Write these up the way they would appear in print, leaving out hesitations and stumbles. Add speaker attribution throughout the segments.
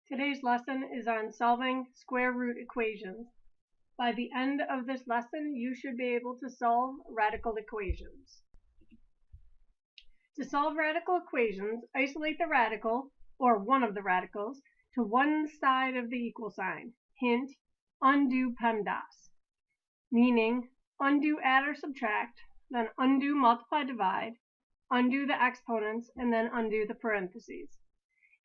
Speaker 1: Today's lesson is on solving square root equations. By the end of this lesson, you should be able to solve radical equations. To solve radical equations, isolate the radical, or one of the radicals, to one side of the equal sign. Hint, undo PEMDAS, meaning undo add or subtract, then undo multiply divide, undo the exponents, and then undo the parentheses.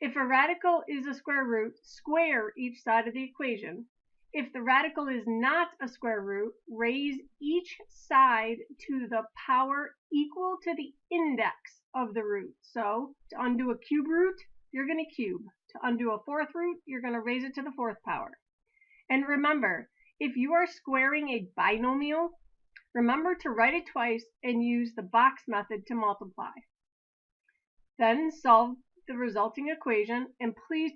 Speaker 1: If a radical is a square root, square each side of the equation. If the radical is not a square root, raise each side to the power equal to the index of the root. So to undo a cube root, you're going to cube. To undo a fourth root, you're going to raise it to the fourth power. And remember, if you are squaring a binomial, remember to write it twice and use the box method to multiply. Then solve the resulting equation, and please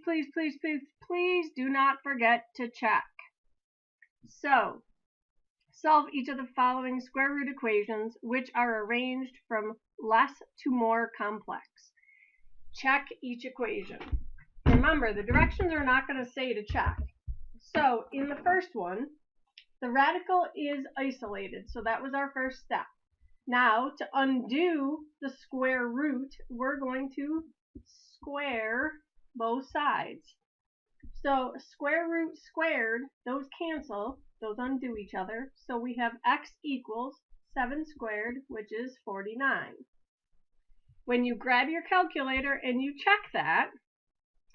Speaker 1: do not forget to check. So, solve each of the following square root equations, which are arranged from less to more complex. Check each equation. Remember, the directions are not going to say to check. So, in the first one, the radical is isolated, so that was our first step. Now, to undo the square root, we're going to square both sides. So square root squared, those cancel, those undo each other. So we have x equals 7 squared, which is 49. When you grab your calculator and you check that,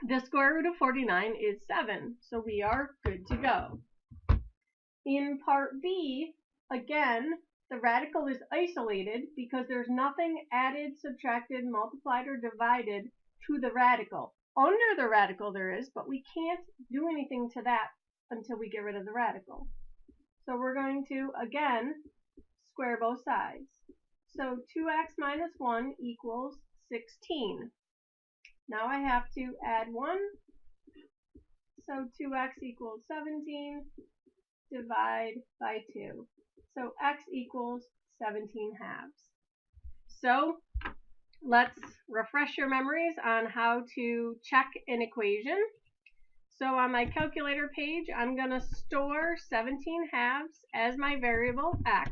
Speaker 1: the square root of 49 is 7. So we are good to go. In part B, again, the radical is isolated because there's nothing added, subtracted, multiplied, or divided to the radical. Under the radical there is, but we can't do anything to that until we get rid of the radical. So we're going to, again, square both sides. So 2x minus 1 equals 16. Now I have to add 1. So 2x equals 17. Divide by 2. So x equals 17 halves. So let's refresh your memories on how to check an equation. So on my calculator page, I'm going to store 17 halves as my variable x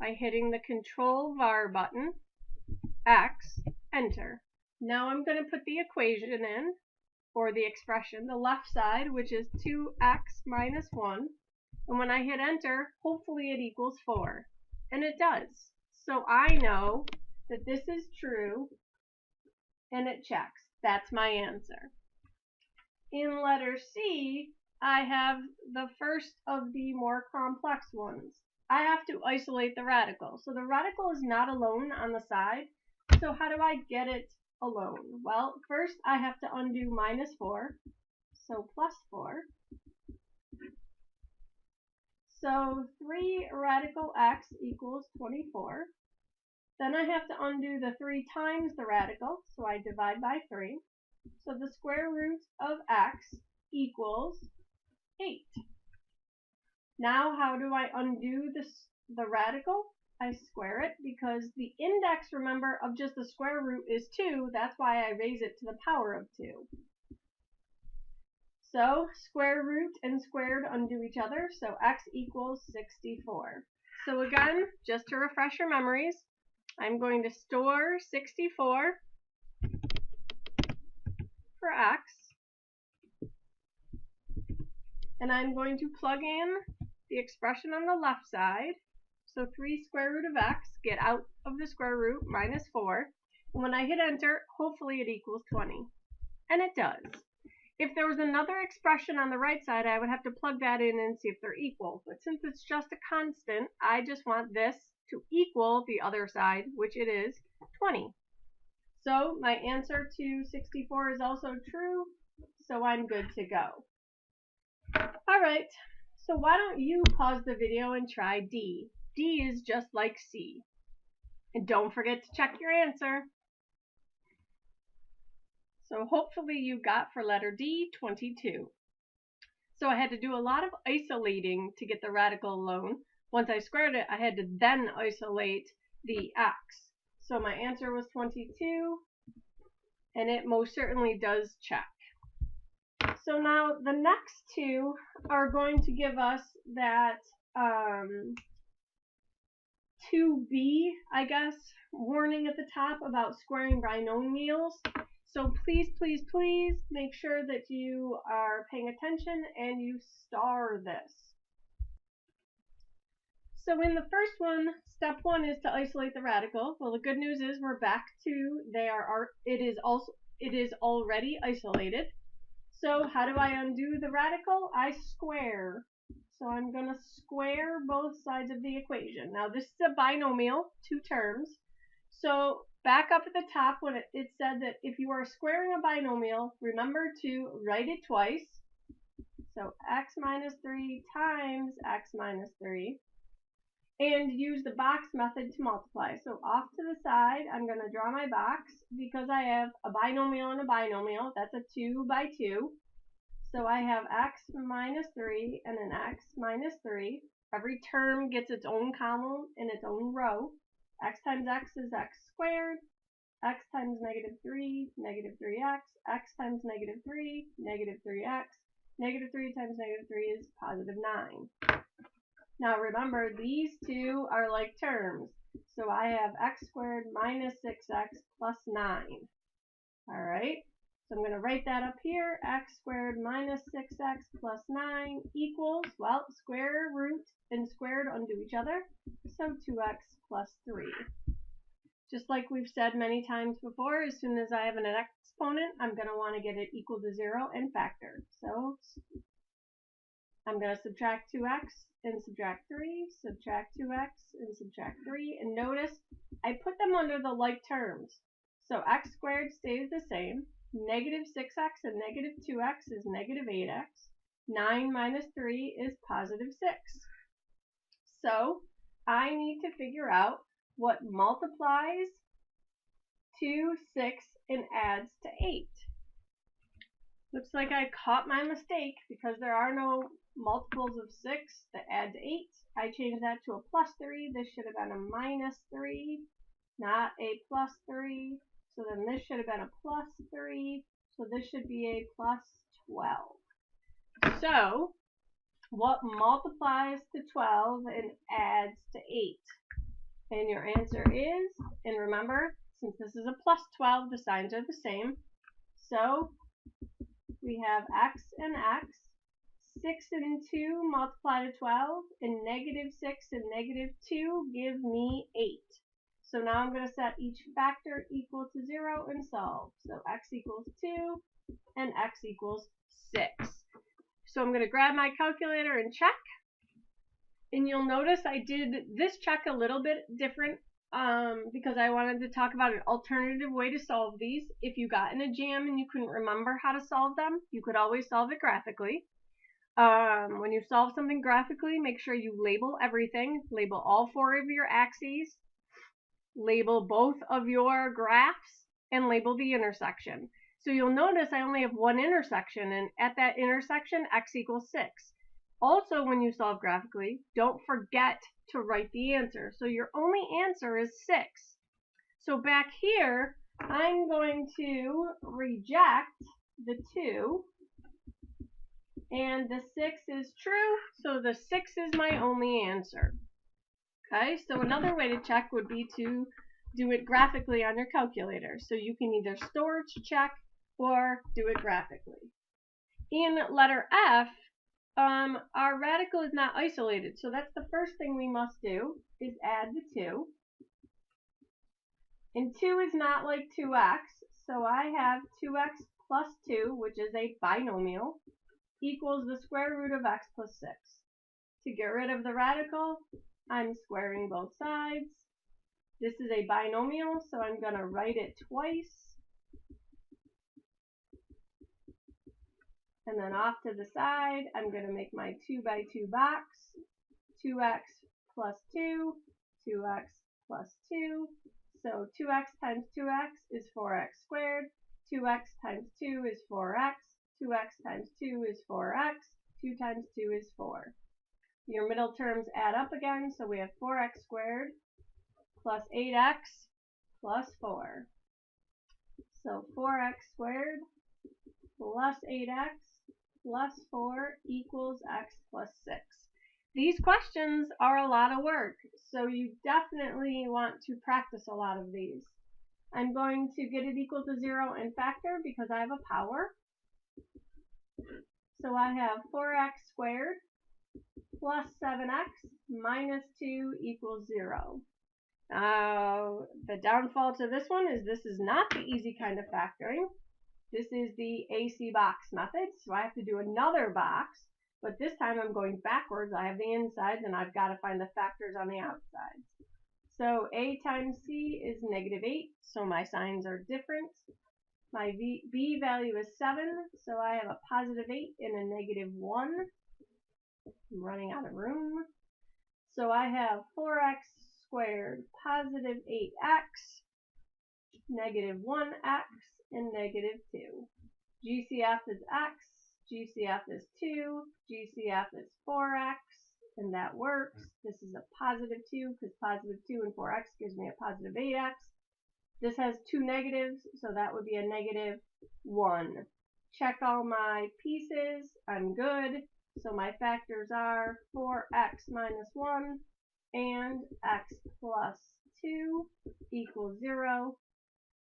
Speaker 1: by hitting the Control var button, x, enter. Now I'm going to put the equation in, or the expression, the left side, which is 2x minus 1. And when I hit enter, hopefully it equals 4. And it does. So I know that this is true, and it checks. That's my answer. In letter C, I have the first of the more complex ones. I have to isolate the radical. So the radical is not alone on the side. So how do I get it alone? Well, first I have to undo minus 4, so plus 4. So 3 radical x equals 24. Then I have to undo the 3 times the radical, so I divide by 3. So the square root of x equals 8. Now how do I undo the radical? I square it because the index, remember, of just the square root is 2. That's why I raise it to the power of 2. So square root and squared undo each other, so x equals 64. So again, just to refresh your memories, I'm going to store 64 for x, and I'm going to plug in the expression on the left side. So 3 square root of x, get out of the square root, minus 4. And when I hit enter, hopefully it equals 20. And it does. If there was another expression on the right side, I would have to plug that in and see if they're equal. But since it's just a constant, I just want this to equal the other side, which it is, 20. So my answer to 64 is also true, so I'm good to go. All right, so why don't you pause the video and try D? D is just like C. And don't forget to check your answer. So hopefully you got for letter D, 22. So I had to do a lot of isolating to get the radical alone. Once I squared it, I had to then isolate the x. So my answer was 22, and it most certainly does check. So now the next two are going to give us that 2B, I guess, warning at the top about squaring binomials. So please, please, please make sure that you are paying attention and you star this. So in the first one, step 1 is to isolate the radical. Well, the good news is we're back to it is already isolated. So how do I undo the radical? I square. So I'm going to square both sides of the equation. Now this is a binomial, 2 terms. So back up at the top when it said that if you are squaring a binomial, remember to write it twice. So x minus 3 times x minus 3. And use the box method to multiply. So off to the side, I'm going to draw my box because I have a binomial and a binomial. That's a 2 by 2. So I have x minus 3 and an x minus 3. Every term gets its own column and its own row. X times x is x squared. X times negative 3, negative 3x. X times negative 3, negative 3x. Negative 3 times negative 3 is positive 9. Now remember, these two are like terms. So I have x squared minus 6x plus 9. Alright, so I'm going to write that up here. X squared minus 6x plus 9 equals, well, square root and squared undo each other. So 2x plus 3. Just like we've said many times before, as soon as I have an exponent, I'm going to want to get it equal to 0 and factor. So I'm going to subtract 2x and subtract 3, subtract 2x and subtract 3, and notice I put them under the like terms. So x squared stays the same, negative 6x and negative 2x is negative 8x, 9 minus 3 is positive 6. So I need to figure out what multiplies to 6 and adds to 8. Looks like I caught my mistake because there are no multiples of 6 that add to 8. I changed that to a plus 3. This should have been a minus 3, not a plus 3. So then this should have been a plus 3. So this should be a plus 12. So what multiplies to 12 and adds to 8? And your answer is, and remember, since this is a plus 12, the signs are the same. So we have x and x. 6 and 2 multiply to 12, and negative 6 and negative 2 give me 8. So now I'm going to set each factor equal to 0 and solve. So x equals 2 and x equals 6. So I'm going to grab my calculator and check. And you'll notice I did this check a little bit different because I wanted to talk about an alternative way to solve these. If you got in a jam and you couldn't remember how to solve them, you could always solve it graphically. When you solve something graphically, make sure you label everything. Label all 4 of your axes. Label both of your graphs and label the intersection. So you'll notice I only have one intersection, and at that intersection, x equals 6. Also, when you solve graphically, don't forget to write the answer. So your only answer is 6. So back here, I'm going to reject the 2. And the 6 is true, so the 6 is my only answer. Okay, so another way to check would be to do it graphically on your calculator. So you can either store to check or do it graphically. In letter F, our radical is not isolated, so that's the first thing we must do, is add the 2. And 2 is not like 2x, so I have 2x plus 2, which is a binomial, equals the square root of x plus 6. To get rid of the radical, I'm squaring both sides. This is a binomial, so I'm going to write it twice. And then off to the side, I'm going to make my 2 by 2 box. 2x plus 2, 2x plus 2. So 2x times 2x is 4x squared. 2x times 2 is 4x. 2x times 2 is 4x. 2 times 2 is 4. Your middle terms add up again, so we have 4x squared plus 8x plus 4. So 4x squared plus 8x plus 4 equals x plus 6. These questions are a lot of work, so you definitely want to practice a lot of these. I'm going to get it equal to 0 and factor because I have a power. So I have 4x squared plus 7x minus 2 equals 0. Now, the downfall to this one is this is not the easy kind of factoring. This is the AC box method, so I have to do another box, but this time I'm going backwards. I have the insides and I've got to find the factors on the outsides. So a times c is -8, so my signs are different. My b value is 7, so I have a +8 and a -1. I'm running out of room. So I have 4x squared positive 8x, -1x, and -2. GCF is x, GCF is 2, GCF is 4x, and that works. This is a +2 because +2 and 4x gives me a +8x. This has two negatives, so that would be a -1. Check all my pieces. I'm good. So my factors are 4x minus 1 and x plus 2 equals 0.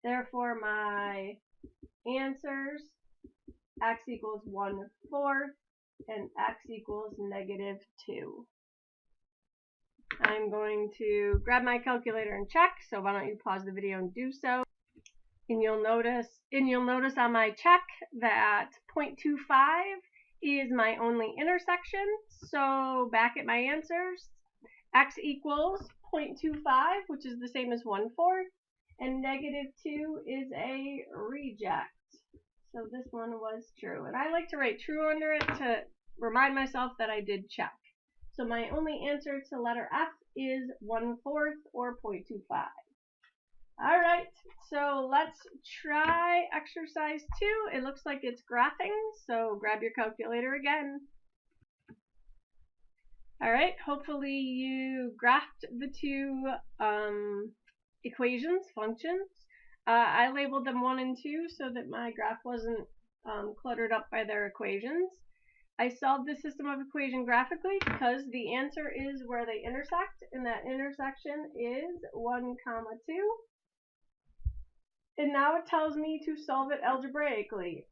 Speaker 1: Therefore, my answers, x equals 1/4 and x equals -2. I'm going to grab my calculator and check, so why don't you pause the video and do so. And you'll notice on my check that 0.25 is my only intersection. So back at my answers, x equals 0.25, which is the same as 1/4, and -2 is a reject. So this one was true. And I like to write true under it to remind myself that I did check. So my only answer to letter F is 1/4 or 0.25. All right, so let's try exercise 2. It looks like it's graphing, so grab your calculator again. All right, hopefully you graphed the two equations, functions. I labeled them 1 and 2 so that my graph wasn't cluttered up by their equations. I solved the system of equation graphically because the answer is where they intersect, and that intersection is 1, 2. And now it tells me to solve it algebraically.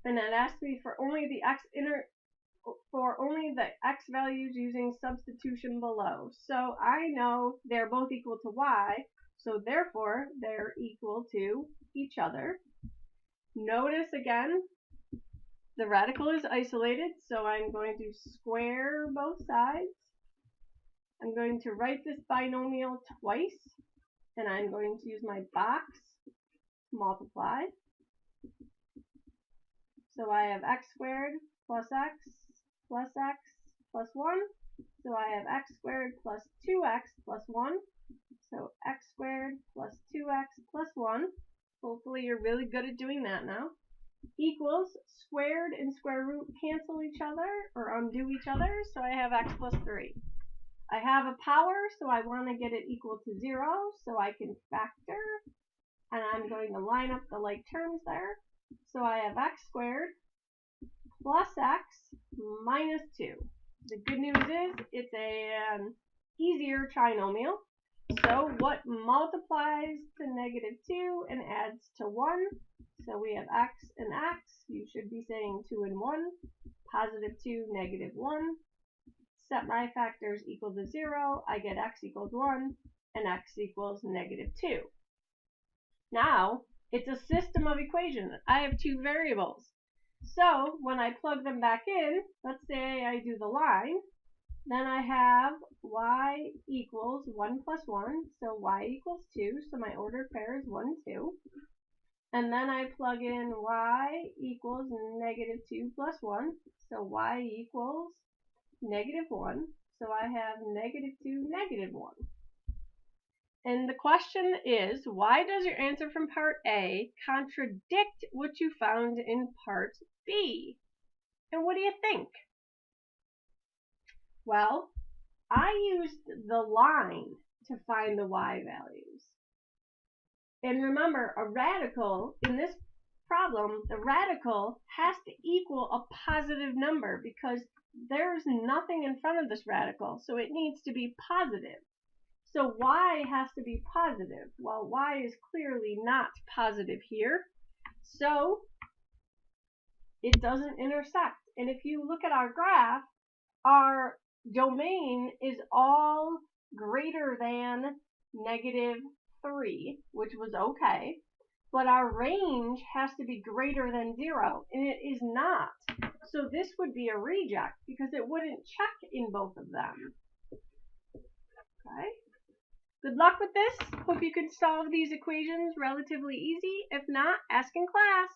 Speaker 1: And it asks me for only the x values using substitution below. So I know they're both equal to y, so therefore they're equal to each other. Notice again, the radical is isolated, so I'm going to square both sides. I'm going to write this binomial twice, and I'm going to use my box to multiply. So I have x squared plus x plus x plus 1. So I have x squared plus 2x plus 1. So x squared plus 2x plus 1. Hopefully you're really good at doing that now. Equals squared and square root cancel each other or undo each other. So I have x plus 3. I have a power, so I want to get it equal to 0 so I can factor. And I'm going to line up the like terms there. So I have x squared plus x minus 2. The good news is it's an easier trinomial. So what multiplies to -2 and adds to 1? So we have x and x. You should be saying 2 and 1. +2, -1. Set my factors equal to 0. I get x equals 1 and x equals -2. Now, it's a system of equations. I have two variables. So when I plug them back in, let's say I do the line, then I have y equals 1 plus 1, so y equals 2, so my ordered pair is 1, 2. And then I plug in y equals -2 plus 1, so y equals -1, so I have -2, -1. And the question is, why does your answer from part A contradict what you found in part B? And what do you think? Well, I used the line to find the y values. And remember, a radical, in this problem, the radical has to equal a positive number because there's nothing in front of this radical, so it needs to be positive. So y has to be positive. Well, y is clearly not positive here, so it doesn't intersect. And if you look at our graph, our domain is all greater than -3, which was okay, but our range has to be greater than 0, and it is not. So this would be a reject because it wouldn't check in both of them. Okay? Good luck with this. Hope you can solve these equations relatively easy. If not, ask in class.